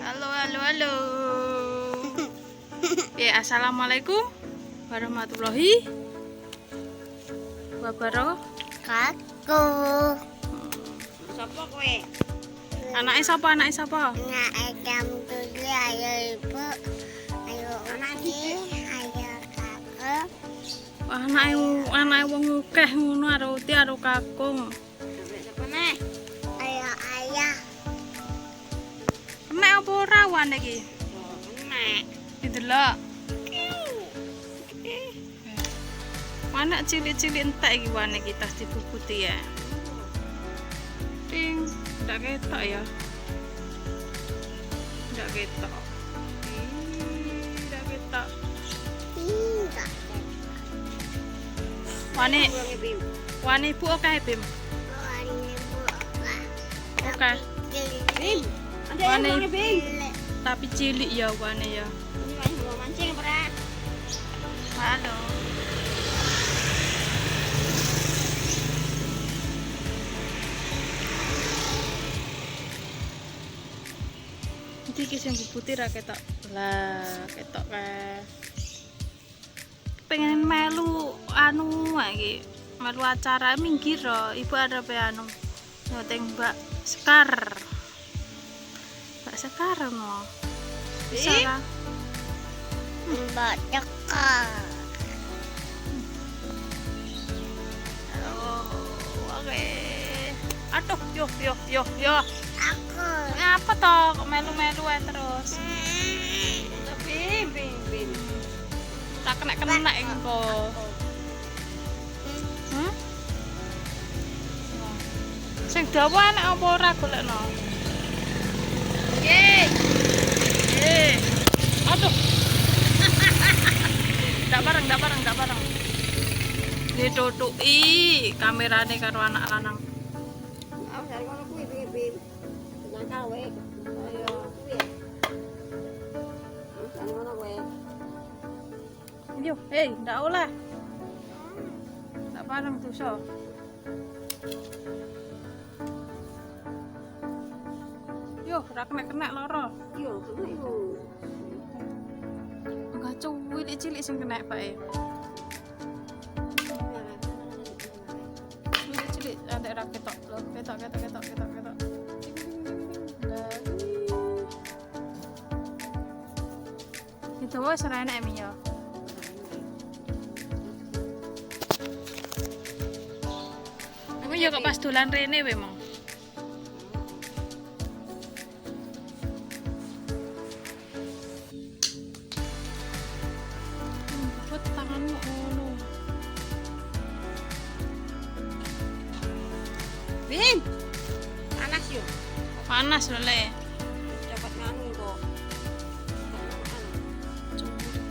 Halo, halo, halo. Ya, assalamualaikum warahmatullahi wabarakatuh. Sopo kowe? Anaknya siapa? Anaknya siapa? Anak jam 7 ayo ibu. Ayo uji, ayo kakak. Anaknya wong akeh ngono karo uti karo kakung. Sapa neh? Ayo ayah. Enek apa ora wane iki? Nek. Didelok. Anak cilik-cilik entek iki wane iki tas dibubuti ya. Ting, ndak ketok ya. Ndak ketok. Ndak ketok. Enggak. Wane ibu akeh, Bim. Ini bu apa? Akeh. Bim. Wane Bim. tapi cilik ya wane ya. Ini mau mancing ora? Halo. Iki sing bubuti ra ketok. Lah, ketok kae. Pengen melu anu iki. Melu acara minggir ro. Ibu arepe anu. Nyoteng Mbak Sekar. Mbak Sekar no. Bisa ra? Mbak cekar. Oh, oke. Aduh, yo. Aku. Ngapa toh kok melu-melu ae terus? Bim. Tak kena engko. Sing dawa enek apa ora golekno? Aduh. Ndak bareng. Ditutuki kamerane karo anak lanang. Aku dari kono kuwi Bim. Nang kawe. Ayo. Dari kono kowe. Yo, ndak oleh. Ndak bareng dosa. Yo, ora kena lara. Yo, yo. Enggak cilik sing kena bae. Cilik ada ra ketok. Ketok. Itu wis ora enak mi yo. Aku yo kok pas dolan rene we mong. Buat tanganmu ngono. Bim. Panas yo. Panas lho le. Dapat nganu kok.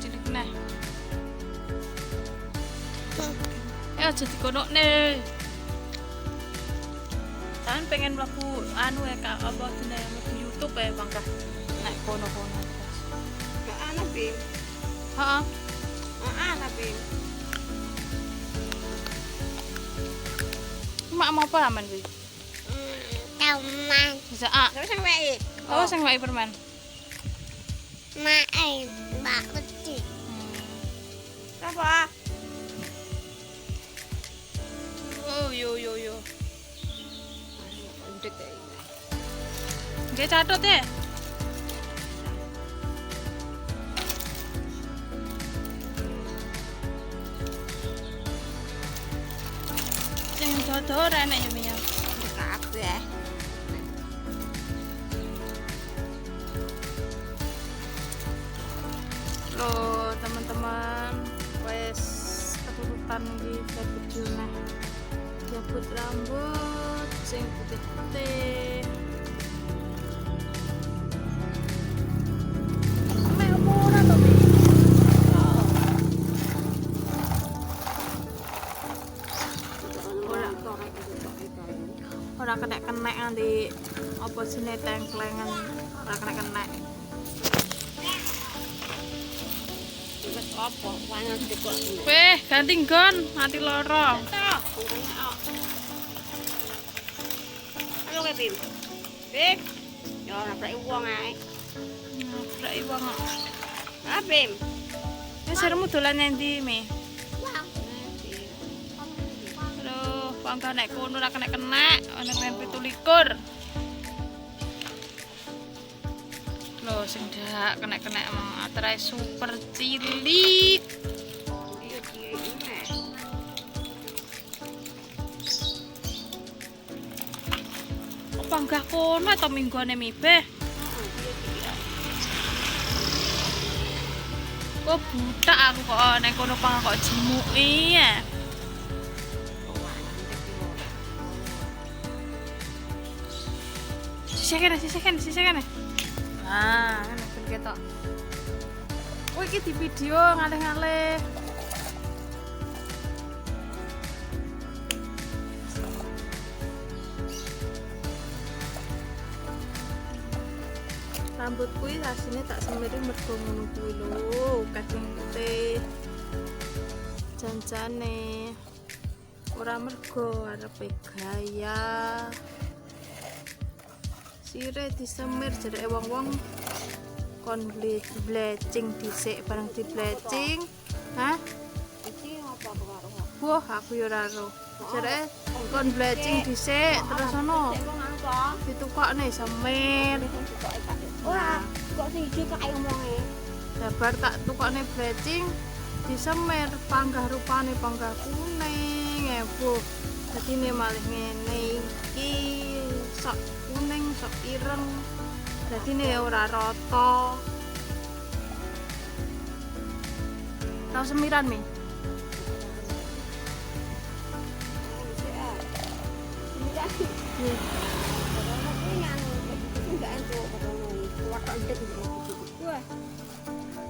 Cilik nah. Aja dikonokne. Kan pengen mlebu anu ya Kak, apa jenenge mlebu YouTube ya mangkah nek kono-kono. Gak ana Bim. Heeh. Ana Bim. Mak mau apa aman kuwi? Taman. Bisa ah. Terus sing wae. Oh, sing wae permen. Mae, Mbak Uci. Apa? Oh, yo. Nggih catut ya. Sing dodo ora enak ya Mia. Kabeh. Loh, teman-teman, wes keturutan di jabut junah. Jabut rambut sing putih-putih. Mek apa ora to, Bi? Ora kena-kena nanti apa sini tengklengan ora kena-kena. Wis apa? Wangen dikok. Weh, ganti nggon, mati loro. Halo, Bim. Bim. Yo, nabrak wong ae. Ngabrak wong. Ah, Bim. Wis seremu dolan endi, Mi? Wah. Aduh, bangga nek kono ora kena-kena, ana pempe 17. Loh, sing dak kena-kena emang aterai super cilik. Iya, iya, iya. Kok panggah kono to minggone Mi Beh? Kok buta aku kok nek kono panggah kok jimuki ya. Sisih kene. Nah, ngene ben ketok. Oh, iki di video ngalih-ngalih. Rambut kuwi asline tak semiri mergo ngono kuwi lho, kacang putih. Jancane ora mergo arepe gaya. Sire disemir jereke wong-wong kon bleaching dhisik bareng di bleaching. Hah? Iki apa karo? Wah, aku yo ora ero. Jereke kon bleaching dhisik terus ono Wong anu to. ditukokne semir. Ora, kok sing ijo kae omonge. Sabar tak tukokne bleaching disemir panggah rupane panggah kuning. Ebuh. Dadine malih ngene iki sok kuning sok ireng. Dadine ora rata. Tau semiran Mi?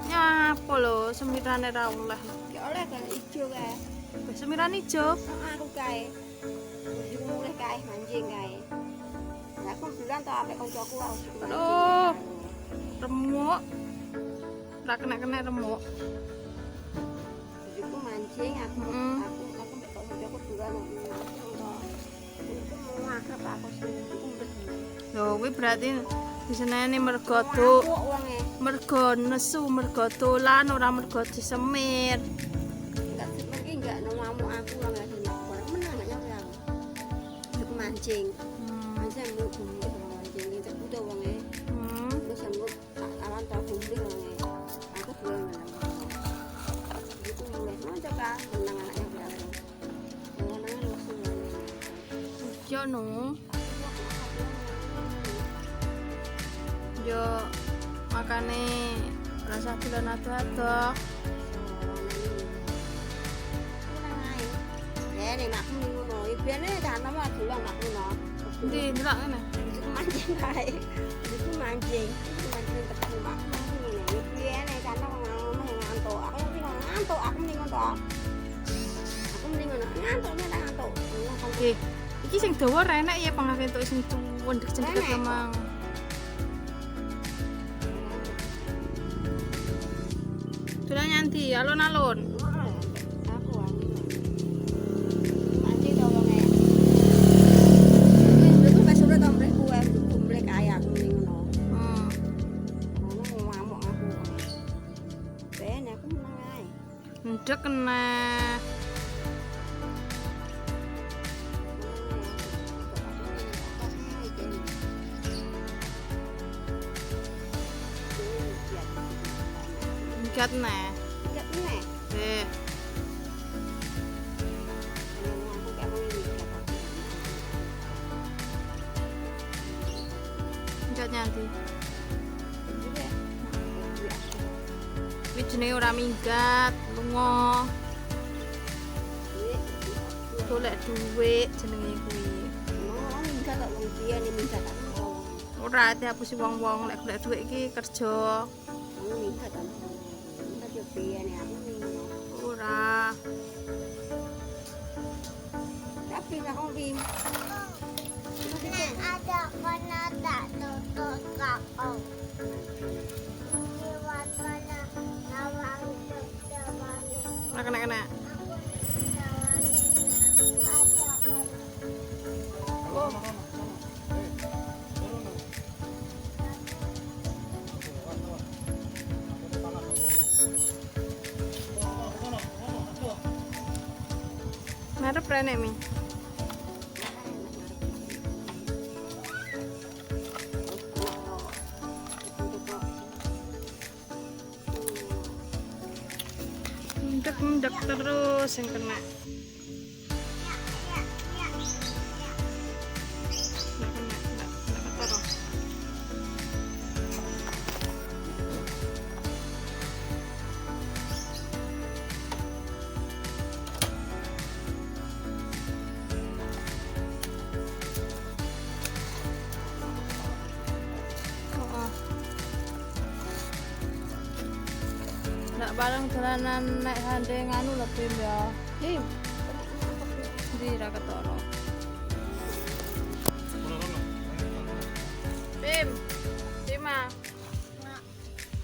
Nyapa lho semirane ra oleh. Ya oleh kan ijo kae. Wis semiran ijo. Aku kae. Ijo mulih kae manjing kae. Lah aku bilang to ambek kancaku aku. Aduh. Remuk. Ora kena-kena remuk. Ijoku mancing aku ambek kancaku bulan. Itu mau akrab aku sing umbet. Lho kuwi berarti diseneni mergo mergo nesu, mergo dolan ora mergo disemir. Enggak seperti enggak nemu aku lah enggak sini. Orang menang enggak nyampe aku. Aku mancing. Mancing lu gumbel mancing itu butuh wonge. Terus sambut awan tau gumbel wonge. Aku bulan menang. Gitu mulai monco ka menang anaknya berapa. Menang musuh. Yo no. Yo makane rasa bulan ado-ado. Nek makmu ning ngono, ibene kan nama dolan makmu no. Ndi ndelok ngene. Iku mancing kae. Iku mancing ketemu makmu ngene. Ibene kan ngomong ngantuk. Aku ngantuk, aku ning ngono. Aku ning ngono, ngantuknya tak ngantuk. Nggih. Iki sing dawa ra enak ya pangake entuk sing cendhek emang. Dolan nyanti alon-alon. Aku mancing to wonge. Itu pas sore to mrek kuwe, mrek kaya aku ning ngono. Ngamuk aku. Ben aku menang ae. Ndek kena. Gat neh. Enggak meneh. Eh, Aku kayak mau ini. enggak nyanti. Juga. Kuwi jenenge ora minggat, lunga. Golek dhuwit jenenge kuwi. Mau minggat kok wong dia nih minggat aku. Ora dihapusi wong-wong lek golek dhuwit iki kerja. Mau minggat aku. Minggat yo piye nih aku ning. Ora. Tapi aku bim. Ada kena tak tutup kakao. Lewat mana nawang jawani. Ora kena-kena. ngarep rene mi. Mendek terus yang kena. Nggak ketara. Nggak bareng jalanan naik hande nganu lebih ya. Him. Di ra ketara. Bim. Bima.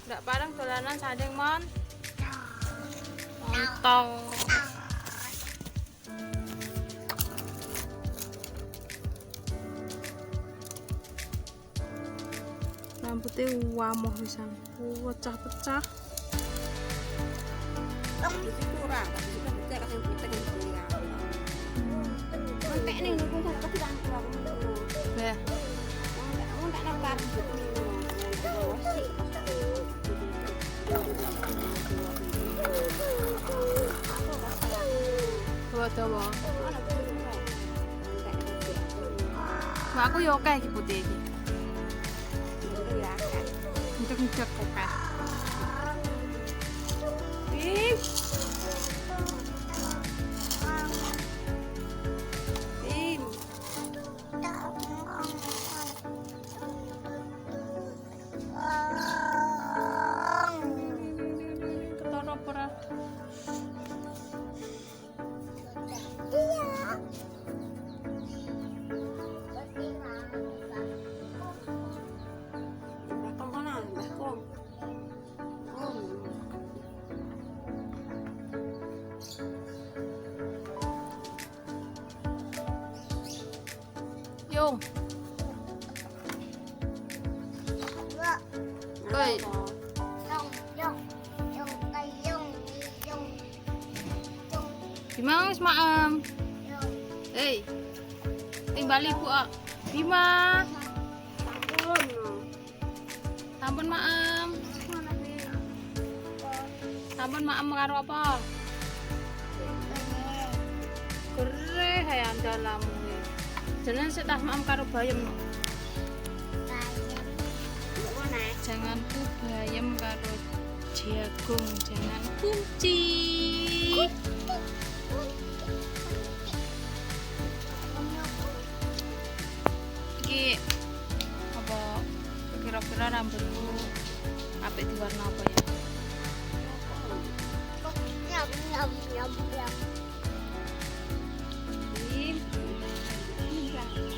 Nggak bareng jalanan sanding mon. Montong. Rambutnya wamoh pisan. Pecah-pecah. Kurang, tapi kita kasih putih yang kuliah. Mantek nih nunggu saya kasih tangku aku nunggu. Ya. Kamu tak nampak gitu. Dawa-dawa. Mbak aku yo akeh iki putih iki. Ndek-ndek akeh. Bim. Bim. Ketara apa ora? Yung. Oi. Bima wis maem. Hei. Timbali Bu. Bima. Sampun maem. Sampun maem karo apa? Gereh hayang dalamu. Jangan sik tas maem karo bayem. Jangan ku bayem karo jagung, jangan kunci. Iki apa kira-kira rambutku apik diwarna apa ya?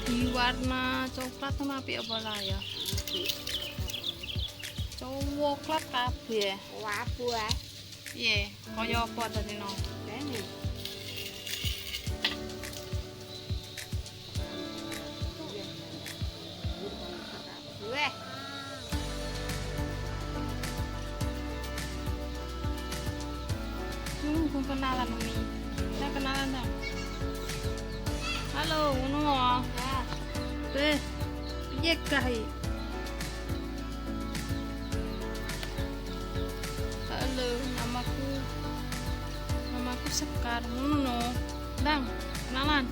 Di warna coklat sama apik apa lah ya? Coklat kabeh. Wabu ah. Piye? Kaya apa dadine? Kene. Weh. Belum kenalan Umi. Saya kenalan dong. Halo, ngono wae. Ya. Beh. Piye kae? Halo, namaku Sekar. Ngono. Dang, kenalan.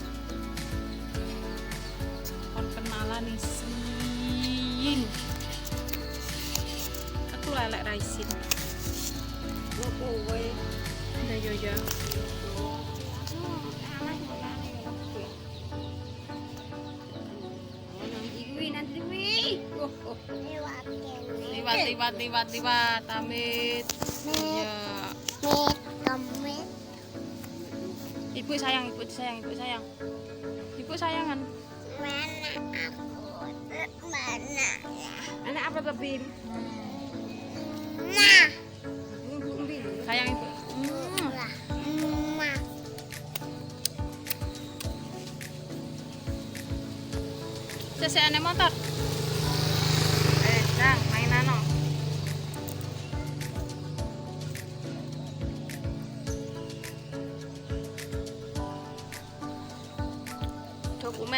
Kon kenalan nih sing. Aku lelek raisin. Lo kowe. Udah yo. Liwat. Amit. Iya. Ibu sayang. Ibu sayangan. Anak apa tuh Bim? Sayang ibu. Seseane motor. Dang, mainan no.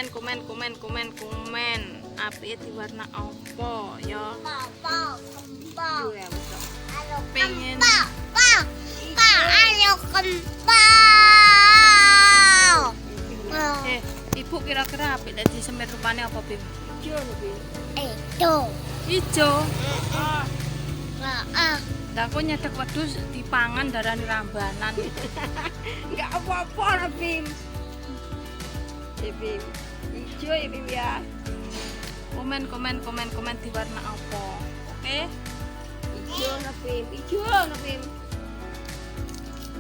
komen. Apike diwarna apa ya? Papa, kembang. Yo ya wis. Ayo Pengen kembang. Ayo kembang. Ibu kira-kira apik lek disemir rupane apa, Bim? Ijo lho, Bim. Itu. Ijo. Nah, Lah kok nyedek wedhus dipangan darani rambanan. Enggak apa-apa lah, Bim. Bim. Ijo ya, Bim ya. Komen di warna apa. Oke? Ijo lah, Bim.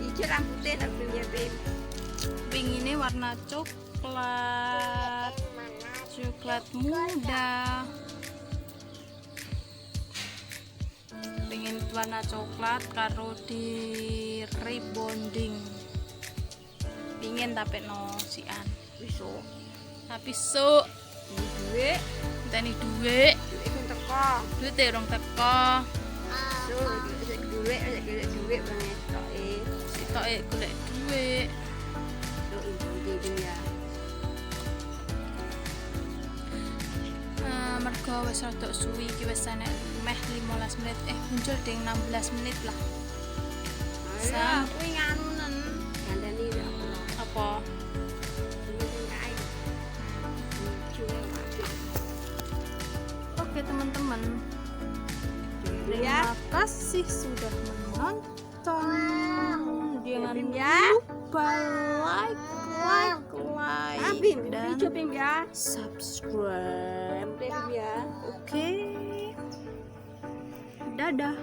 Ijo rambutnya lah, Bim ya, Bim. Pingine warna coklat muda. Pengen warna coklat karo di rebonding. Pingin tapi no sian. Besok. Tapi sok Duit. tani duit. Duit kan teko. Duit urung teko. So, duit banget tok Sitoke golek duit. Tuh ini Bim ya. Mergo wis rada suwi iki wis enek meh 15 menit muncul ding 16 menit lah. Alah, kuwi nganunen. Gandani aku. Apa? Oke teman-teman, terima kasih sudah menonton. Jangan Bim ya. lupa like Bim, dan hijau Bim ya. subscribe. Bim ya. Oke. Dadah.